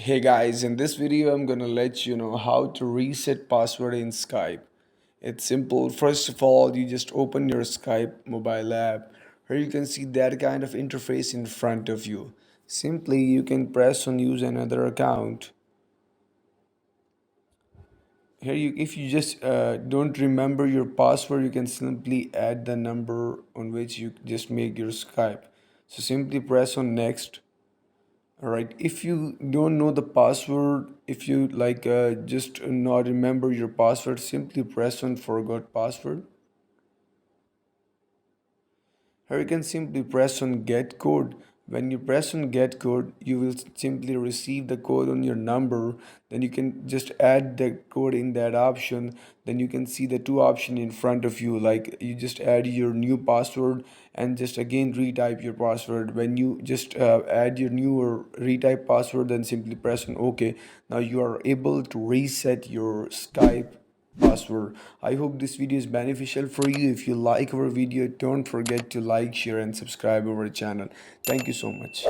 Hey guys, in this video I'm gonna let you know how to reset password in Skype. It's simple. First of all, you just open your Skype mobile app. Here you can see that kind of interface in front of you. Simply you can press on use another account. Here you if you just don't remember your password, you can simply add the number on which you just make your Skype. So simply press on next. All right. If you don't know the password, if you just not remember your password, simply press on forgot password. Here you can simply press on get code. When you press on get code, you will simply receive the code on your number. Then you can just add the code in that option. Then you can see the two option in front of you. Like you just add your new password and just again retype your password. When you just add your new or retype password, then simply press on OK. Now you are able to reset your Skype password. I hope this video is beneficial for you. If you like our video, don't forget to like, share and subscribe our channel. Thank you so much.